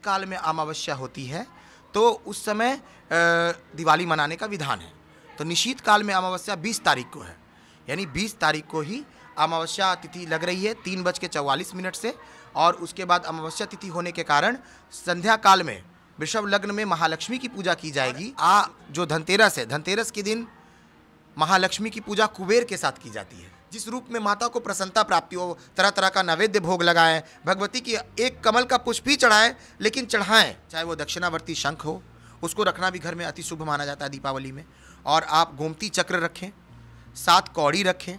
काल में अमावस्या होती है तो उस समय दिवाली मनाने का विधान है। तो निशीत काल में अमावस्या 20 तारीख को है, यानी 20 तारीख को ही अमावस्या तिथि लग रही है 3:44 से। और उसके बाद अमावस्या तिथि होने के कारण संध्या काल में वृषभ लग्न में महालक्ष्मी की पूजा की जाएगी। जो धनतेरस है, धनतेरस के दिन महालक्ष्मी की पूजा कुबेर के साथ की जाती है। जिस रूप में माता को प्रसन्नता प्राप्ति हो, तरह तरह का नैवेद्य भोग लगाएं, भगवती की एक कमल का पुष्प ही चढ़ाएं, लेकिन चढ़ाएं चाहे वो दक्षिणावर्ती शंख हो, उसको रखना भी घर में अति शुभ माना जाता है दीपावली में। और आप गोमती चक्र रखें, 7 कौड़ी रखें,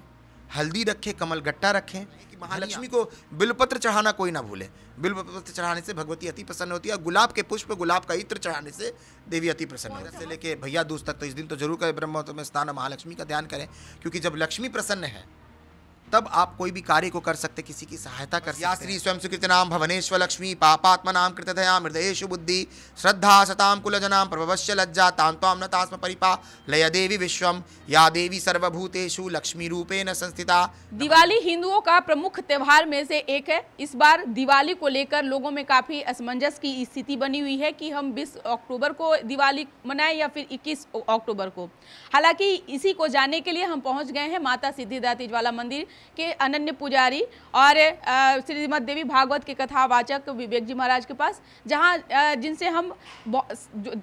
हल्दी रखें, कमल गट्टा रखें। महालक्ष्मी को बिल्वपत्र चढ़ाना कोई ना भूले। बिल्वपत्र चढ़ाने से भगवती अति प्रसन्न होती है। गुलाब के पुष्प, गुलाब का इत्र चढ़ाने से देवी अति प्रसन्न होती है। से लेके भैया दूज तक तो इस दिन तो जरूर करें ब्रह्म मुहूर्त में स्नान, महालक्ष्मी का ध्यान करें, क्योंकि जब लक्ष्मी प्रसन्न है तब आप कोई भी कार्य को कर सकते, किसी की सहायता कर सकते। या श्री स्वयं सुकृत नाम भवनेश्वर लक्ष्मी पापात्मा नाम कृतधया हृदयेषु बुद्धि श्रद्धा सताम कुलजनाम प्रभवश्य लज्जा तांत्वाम न तास्म परिपा लय देवी विश्वम या देवी सर्वभूतेषु लक्ष्मी रूपेण संस्थिता। दिवाली हिंदुओं का प्रमुख त्योहार में से एक है। इस बार दिवाली को लेकर लोगों में काफी असमंजस की स्थिति बनी हुई है कि हम 20 अक्टूबर को दिवाली मनाएं या फिर 21 अक्टूबर को। हालांकि इसी को जानने के लिए हम पहुंच गए हैं माता सिद्धिदात्री ज्वाला मंदिर के अनन्य पुजारी और श्रीमद देवी भागवत के कथावाचक विवेक जी महाराज के पास, जहां जिनसे हम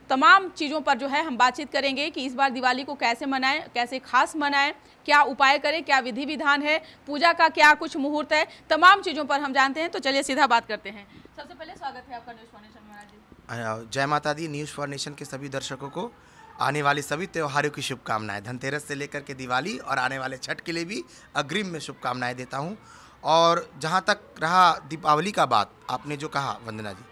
तमाम चीज़ों पर जो है हम बातचीत करेंगे कि इस बार दिवाली को कैसे मनाएं, कैसे खास मनाएं, क्या उपाय करें, क्या विधि विधान है, पूजा का क्या कुछ मुहूर्त है, तमाम चीज़ों पर हम जानते हैं। तो चलिए सीधा बात करते हैं। सबसे पहले स्वागत है आपका न्यूज़ फॉर नेशन महाराज जी। जय माता दी। न्यूज़ फॉर नेशन के सभी दर्शकों को आने वाले सभी त्योहारों की शुभकामनाएं, धनतेरस से लेकर के दिवाली और आने वाले छठ के लिए भी अग्रिम में शुभकामनाएं देता हूं। और जहां तक रहा दीपावली का बात, आपने जो कहा वंदना जी,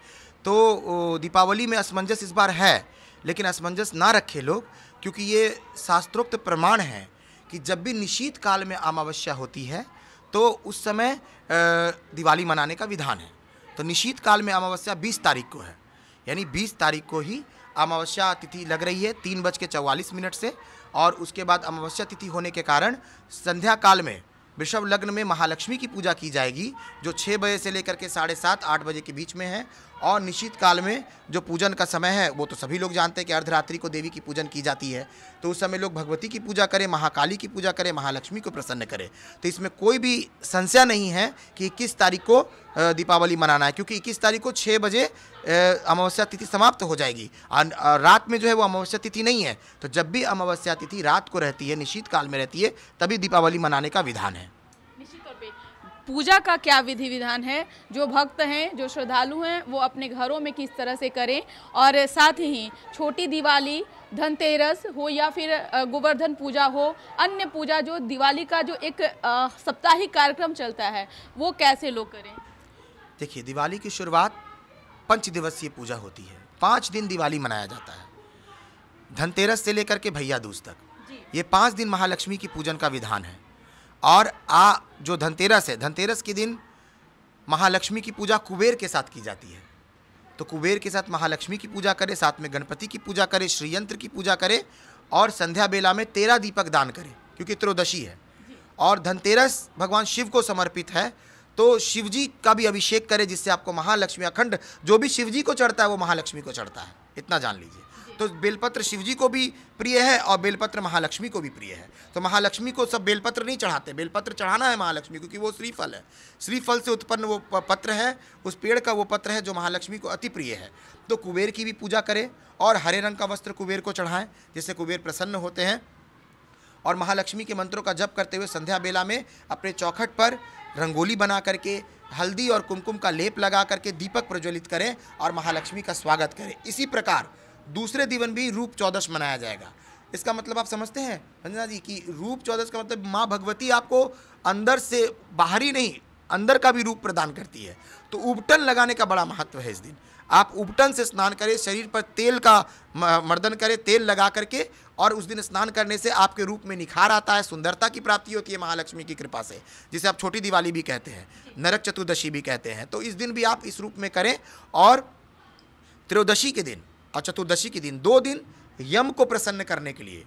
तो दीपावली में असमंजस इस बार है, लेकिन असमंजस ना रखे लोग, क्योंकि ये शास्त्रोक्त प्रमाण है कि जब भी निशीत काल में अमावस्या होती है तो उस समय दिवाली मनाने का विधान है। तो निशीत काल में अमावस्या 20 तारीख को है, यानी 20 तारीख को ही अमावस्या तिथि लग रही है 3:44 से। और उसके बाद अमावस्या तिथि होने के कारण संध्या काल में वृषभ लग्न में महालक्ष्मी की पूजा की जाएगी, जो 6 बजे से लेकर के 7:30-8 बजे के बीच में है। और निश्चित काल में जो पूजन का समय है वो तो सभी लोग जानते हैं कि अर्धरात्रि को देवी की पूजन की जाती है। तो उस समय लोग भगवती की पूजा करें, महाकाली की पूजा करें, महालक्ष्मी को प्रसन्न करें। तो इसमें कोई भी संशय नहीं है कि 21 तारीख को दीपावली मनाना है, क्योंकि 21 तारीख को 6 बजे अमावस्या तिथि समाप्त हो जाएगी। रात में जो है वो अमावस्या तिथि नहीं है। तो जब भी अमावस्या तिथि रात को रहती है, निश्चित काल में रहती है, तभी दीपावली मनाने का विधान है। पूजा का क्या विधि विधान है, जो भक्त हैं, जो श्रद्धालु हैं, वो अपने घरों में किस तरह से करें, और साथ ही छोटी दिवाली, धनतेरस हो या फिर गोवर्धन पूजा हो, अन्य पूजा जो दिवाली का जो एक साप्ताहिक कार्यक्रम चलता है, वो कैसे लोग करें? देखिए, दिवाली की शुरुआत 5 दिवसीय पूजा होती है। 5 दिन दिवाली मनाया जाता है, धनतेरस से लेकर के भैया दूज तक। ये 5 दिन महालक्ष्मी की पूजन का विधान है। और जो धनतेरस है, धनतेरस के दिन महालक्ष्मी की पूजा कुबेर के साथ की जाती है। तो कुबेर के साथ महालक्ष्मी की पूजा करें, साथ में गणपति की पूजा करें, श्रीयंत्र की पूजा करें, और संध्या बेला में 13 दीपक दान करें, क्योंकि त्रयोदशी है। और धनतेरस भगवान शिव को समर्पित है, तो शिव जी का भी अभिषेक करें, जिससे आपको महालक्ष्मी अखंड जो भी शिव जी को चढ़ता है वो महालक्ष्मी को चढ़ता है, इतना जान लीजिए। तो बेलपत्र शिव जी को भी प्रिय है और बेलपत्र महालक्ष्मी को भी प्रिय है। तो महालक्ष्मी को सब बेलपत्र नहीं चढ़ाते, बेलपत्र चढ़ाना है महालक्ष्मी, क्योंकि वो श्रीफल है, श्रीफल से उत्पन्न वो पत्र है, उस पेड़ का वो पत्र है जो महालक्ष्मी को अति प्रिय है। तो कुबेर की भी पूजा करें और हरे रंग का वस्त्र कुबेर को चढ़ाएं, जिससे कुबेर प्रसन्न होते हैं। और महालक्ष्मी के मंत्रों का जप करते हुए संध्या बेला में अपने चौखट पर रंगोली बना करके हल्दी और कुमकुम का लेप लगा करके दीपक प्रज्वलित करें और महालक्ष्मी का स्वागत करें। इसी प्रकार दूसरे दिन भी रूप चौदश मनाया जाएगा। इसका मतलब आप समझते हैं वंदना जी कि रूप चौदश का मतलब माँ भगवती आपको अंदर से बाहरी नहीं, अंदर का भी रूप प्रदान करती है। तो उबटन लगाने का बड़ा महत्व है इस दिन। आप उबटन से स्नान करें, शरीर पर तेल का मर्दन करें, तेल लगा करके, और उस दिन स्नान करने से आपके रूप में निखार आता है, सुंदरता की प्राप्ति होती है महालक्ष्मी की कृपा से, जिसे आप छोटी दिवाली भी कहते हैं, नरक चतुर्दशी भी कहते हैं। तो इस दिन भी आप इस रूप में करें। और त्रयोदशी के दिन और चतुर्दशी के दिन 2 दिन यम को प्रसन्न करने के लिए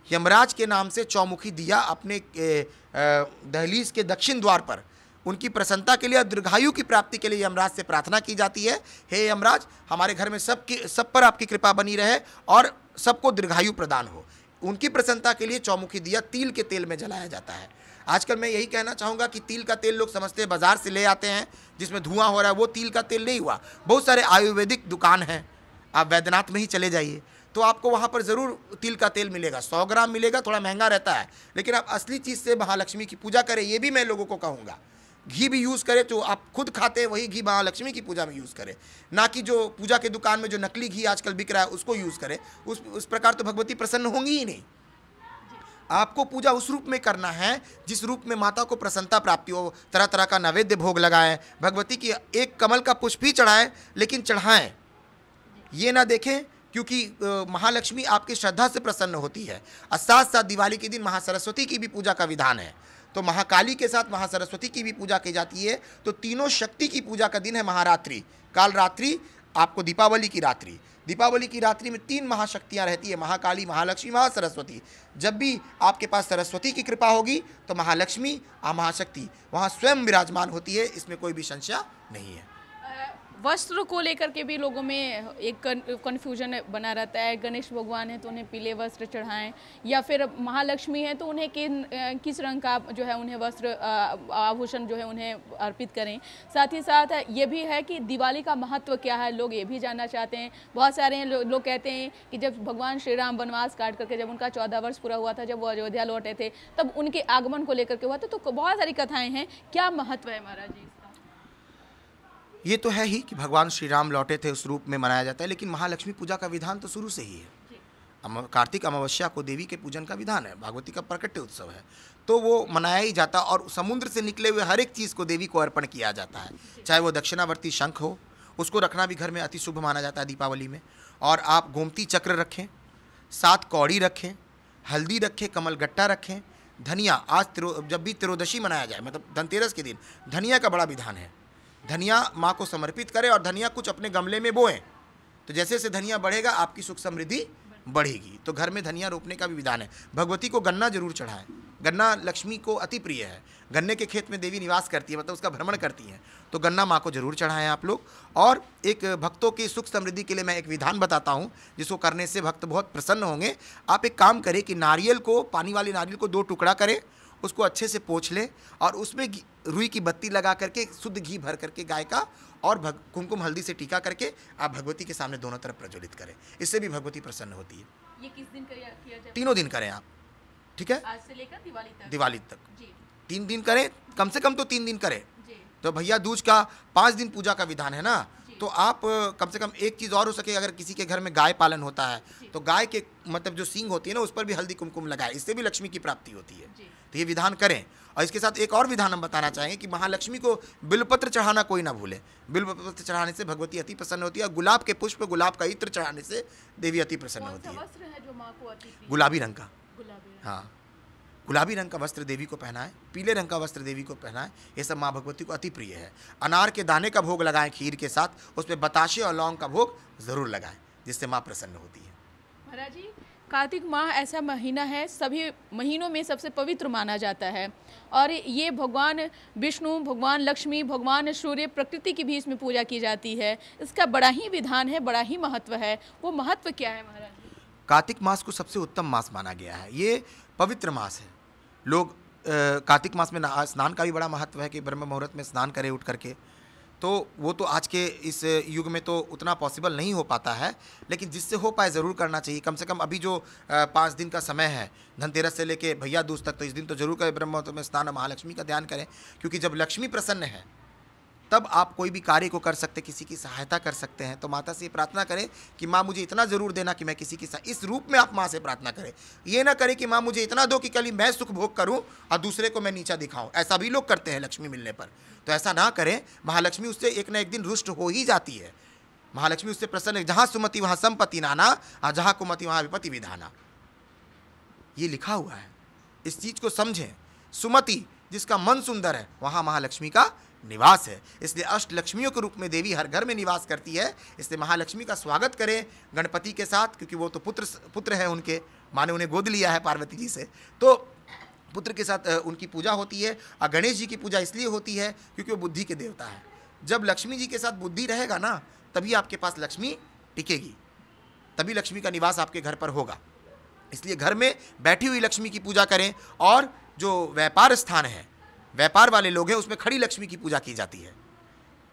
यमराज के नाम से चौमुखी दिया अपने दहलीज के दक्षिण द्वार पर उनकी प्रसन्नता के लिए और दीर्घायु की प्राप्ति के लिए यमराज से प्रार्थना की जाती है। हे यमराज, हमारे घर में सब पर आपकी कृपा बनी रहे और सबको दीर्घायु प्रदान हो। उनकी प्रसन्नता के लिए चौमुखी दिया तिल के तेल में जलाया जाता है। आजकल मैं यही कहना चाहूँगा कि तिल का तेल लोग समझते हैं बाजार से ले आते हैं जिसमें धुआं हो रहा है, वो तिल का तेल नहीं हुआ। बहुत सारे आयुर्वेदिक दुकान हैं, आप वैद्यनाथ में ही चले जाइए तो आपको वहाँ पर ज़रूर तिल का तेल मिलेगा। 100 ग्राम मिलेगा, थोड़ा महंगा रहता है, लेकिन आप असली चीज़ से महालक्ष्मी की पूजा करें, ये भी मैं लोगों को कहूँगा। घी भी यूज़ करें तो आप खुद खाते हैं वही घी महालक्ष्मी की पूजा में यूज़ करें, ना कि जो पूजा के दुकान में जो नकली घी आजकल बिक रहा है उसको यूज़ करें। उस प्रकार तो भगवती प्रसन्न होंगी ही नहीं। आपको पूजा उस रूप में करना है जिस रूप में माता को प्रसन्नता प्राप्ति हो। तरह तरह का नैवेद्य भोग लगाएं, भगवती की एक कमल का पुष्प ही चढ़ाएं, लेकिन चढ़ाएं, ये ना देखें, क्योंकि महालक्ष्मी आपकी श्रद्धा से प्रसन्न होती है। और साथ साथ दिवाली के दिन महासरस्वती की भी पूजा का विधान है, तो महाकाली के साथ महासरस्वती की भी पूजा की जाती है। तो तीनों शक्ति की पूजा का दिन है महारात्रि, काल रात्रि, आपको दीपावली की रात्रि। दीपावली की रात्रि में 3 महाशक्तियाँ रहती है, महाकाली, महालक्ष्मी, महासरस्वती। जब भी आपके पास सरस्वती की कृपा होगी तो महालक्ष्मी और महाशक्ति वहाँ स्वयं विराजमान होती है, इसमें कोई भी संशय नहीं है। वस्त्र को लेकर के भी लोगों में एक कन्फ्यूजन बना रहता है। गणेश भगवान है तो उन्हें पीले वस्त्र चढ़ाएं, या फिर महालक्ष्मी है तो उन्हें किस रंग का जो है उन्हें वस्त्र आभूषण जो है उन्हें अर्पित करें। साथ ही साथ ये भी है कि दिवाली का महत्व क्या है, लोग ये भी जानना चाहते हैं। बहुत सारे लोग कहते हैं कि जब भगवान श्री राम वनवास काट करके जब उनका 14 वर्ष पूरा हुआ था, जब वो अयोध्या लौटे थे, तब उनके आगमन को लेकर के हुआ था। तो बहुत सारी कथाएँ हैं, क्या महत्व है महाराज जी? ये तो है ही कि भगवान श्री राम लौटे थे उस रूप में मनाया जाता है, लेकिन महालक्ष्मी पूजा का विधान तो शुरू से ही है। कार्तिक अमावस्या को देवी के पूजन का विधान है, भागवती का प्रकट उत्सव है, तो वो मनाया ही जाता। और समुद्र से निकले हुए हर एक चीज़ को देवी को अर्पण किया जाता है, चाहे वो दक्षिणावर्ती शंख हो, उसको रखना भी घर में अति शुभ माना जाता है दीपावली में। और आप गोमती चक्र रखें, 7 कौड़ी रखें, हल्दी रखें, कमल गट्टा रखें, धनिया। आज जब भी त्रयोदशी मनाया जाए, मतलब धनतेरस के दिन, धनिया का बड़ा विधान है। धनिया माँ को समर्पित करें और धनिया कुछ अपने गमले में बोएं, तो जैसे जैसे धनिया बढ़ेगा आपकी सुख समृद्धि बढ़ेगी। तो घर में धनिया रोपने का भी विधान है। भगवती को गन्ना जरूर चढ़ाएं, गन्ना लक्ष्मी को अति प्रिय है। गन्ने के खेत में देवी निवास करती है, मतलब उसका भ्रमण करती हैं, तो गन्ना माँ को जरूर चढ़ाएं आप लोग। और एक भक्तों की सुख समृद्धि के लिए मैं एक विधान बताता हूँ जिसको करने से भक्त बहुत प्रसन्न होंगे। आप एक काम करें कि नारियल को, पानी वाले नारियल को 2 टुकड़ा करें, उसको अच्छे से पोंछ लें और उसमें रुई की बत्ती लगा करके शुद्ध घी भर करके गाय का और कुमकुम हल्दी से टीका करके आप भगवती के सामने दोनों तरफ प्रज्वलित करें। इससे भी भगवती प्रसन्न होती है। ये किस दिन किया जाए? 3 दिन करें आप, ठीक है? आज से लेकर दिवाली तक जी। 3 दिन करें, कम से कम तो 3 दिन करें जी। तो भैया दूज का 5 दिन पूजा का विधान है ना, तो आप कम से कम एक चीज़ और हो सके, अगर किसी के घर में गाय पालन होता है तो गाय के मतलब जो सींग होती है ना, उस पर भी हल्दी कुमकुम लगाए, इससे भी लक्ष्मी की प्राप्ति होती है। तो ये विधान करें। और इसके साथ एक और विधान हम बताना चाहेंगे कि महालक्ष्मी को बिल्वपत्र चढ़ाना कोई ना भूले। बिल्वपत्र चढ़ाने से भगवती अति प्रसन्न होती है। और गुलाब के पुष्प, गुलाब का इत्र चढ़ाने से देवी अति प्रसन्न होती है। वस्त्र है जो माँ को अति प्रिय? गुलाबी रंग का। हाँ, गुलाबी रंग का वस्त्र देवी को पहनाएं, पीले रंग का वस्त्र देवी को पहनाएं, ये सब माँ भगवती को अति प्रिय है। अनार के दाने का भोग लगाएं खीर के साथ, उसमें बताशे और लौंग का भोग जरूर लगाएं, जिससे माँ प्रसन्न होती है। महाराज जी, कार्तिक माह ऐसा महीना है, सभी महीनों में सबसे पवित्र माना जाता है, और ये भगवान विष्णु, भगवान लक्ष्मी, भगवान सूर्य, प्रकृति की भी इसमें पूजा की जाती है। इसका बड़ा ही विधान है, बड़ा ही महत्व है। वो महत्व क्या है महाराज जी? कार्तिक मास को सबसे उत्तम मास माना गया है। ये पवित्र मास है। लोग कार्तिक मास में स्नान का भी बड़ा महत्व है कि ब्रह्म मुहूर्त में स्नान करें उठ करके। तो वो तो आज के इस युग में तो उतना पॉसिबल नहीं हो पाता है, लेकिन जिससे हो पाए ज़रूर करना चाहिए। कम से कम अभी जो 5 दिन का समय है, धनतेरस से लेके भैया दूज तक, तो इस दिन तो जरूर करें ब्रह्म मुहूर्त में स्नान, महालक्ष्मी का ध्यान करें, क्योंकि जब लक्ष्मी प्रसन्न है तब आप कोई भी कार्य को कर सकते, किसी की सहायता कर सकते हैं। तो माता से प्रार्थना करें कि माँ मुझे इतना ज़रूर देना कि मैं किसी की इस रूप में आप माँ से प्रार्थना करें। ये ना करें कि माँ मुझे इतना दो कि कल मैं सुख भोग करूँ और दूसरे को मैं नीचा दिखाऊँ। ऐसा भी लोग करते हैं लक्ष्मी मिलने पर, तो ऐसा ना करें। महालक्ष्मी उससे एक ना एक दिन रुष्ट हो ही जाती है। महालक्ष्मी उससे प्रसन्न है। जहाँ सुमति वहाँ संपत्ति नाना, और जहाँ कुमति वहाँ विपत्ति विधाना, ये लिखा हुआ है। इस चीज़ को समझें। सुमति, जिसका मन सुंदर है, वहाँ महालक्ष्मी का निवास है। इसलिए अष्टलक्ष्मियों के रूप में देवी हर घर में निवास करती है। इसलिए महालक्ष्मी का स्वागत करें गणपति के साथ, क्योंकि वो तो पुत्र हैं उनके, माने उन्हें गोद लिया है पार्वती जी से, तो पुत्र के साथ उनकी पूजा होती है। और गणेश जी की पूजा इसलिए होती है क्योंकि वो बुद्धि के देवता है। जब लक्ष्मी जी के साथ बुद्धि रहेगा ना, तभी आपके पास लक्ष्मी टिकेगी, तभी लक्ष्मी का निवास आपके घर पर होगा। इसलिए घर में बैठी हुई लक्ष्मी की पूजा करें। और जो व्यापार स्थान है, व्यापार वाले लोग हैं, उसमें खड़ी लक्ष्मी की पूजा की जाती है,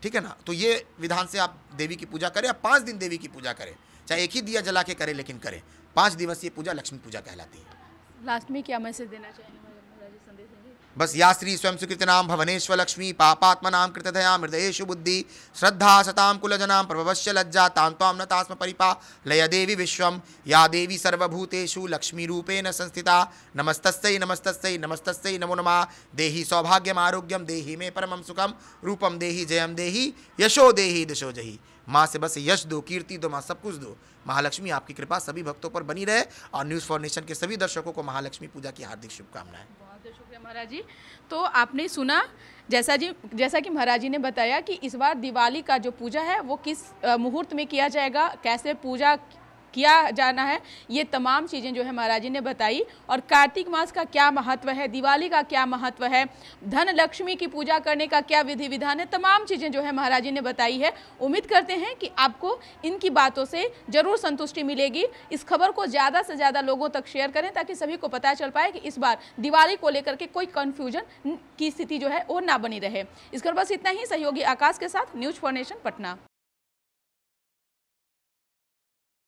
ठीक है ना। तो ये विधान से आप देवी की पूजा करें। आप 5 दिन देवी की पूजा करें, चाहे एक ही दिया जला के करें, लेकिन करें। 5 दिवसीय पूजा लक्ष्मी पूजा कहलाती है। लास्ट में क्या मैसेज देना चाहेंगे महाराज, संदेश देंगे? बस या श्री स्वयं सुकृतनाम भवनेश्वर लक्ष्मी पापात्मनाम कृतधया हृदयेषु बुद्धि श्रद्धा सताम कुलजनाम प्रभवश्य लज्जा तां त्वां न तास्म परिपालय देवी विश्वम या देवी सर्वभूतेषु लक्ष्मी रूपेण संस्थिता नमस्तस्यै नमस्तस्यै नमस्तस्यै नमो नमः। देहि सौभाग्यम आरोग्यम देहि में परमं सुखम रूपम देहि जयम देहि यशो देहि दिशो जहि। माँ से बस यश दो, कीर्ति दो, माँ सब कुछ दो। महालक्ष्मी आपकी कृपा सभी भक्तों पर बनी रहे। और न्यूज़ फॉर नेशन के सभी दर्शकों को महालक्ष्मी पूजा की हार्दिक शुभकामनाएं। बहुत शुक्रिया महाराज जी। तो आपने सुना जैसा कि महाराज जी ने बताया कि इस बार दिवाली का जो पूजा है वो किस मुहूर्त में किया जाएगा, कैसे पूजा किया जाना है, ये तमाम चीज़ें जो है महाराज जी ने बताई। और कार्तिक मास का क्या महत्व है, दिवाली का क्या महत्व है, धन लक्ष्मी की पूजा करने का क्या विधि विधान है, तमाम चीज़ें जो है महाराज जी ने बताई है। उम्मीद करते हैं कि आपको इनकी बातों से ज़रूर संतुष्टि मिलेगी। इस खबर को ज़्यादा से ज़्यादा लोगों तक शेयर करें ताकि सभी को पता चल पाए कि इस बार दिवाली को लेकर के कोई कन्फ्यूजन की स्थिति जो है वो ना बनी रहे। इस खबर बस इतना ही। सहयोगी आकाश के साथ न्यूज़ फॉर नेशन पटना।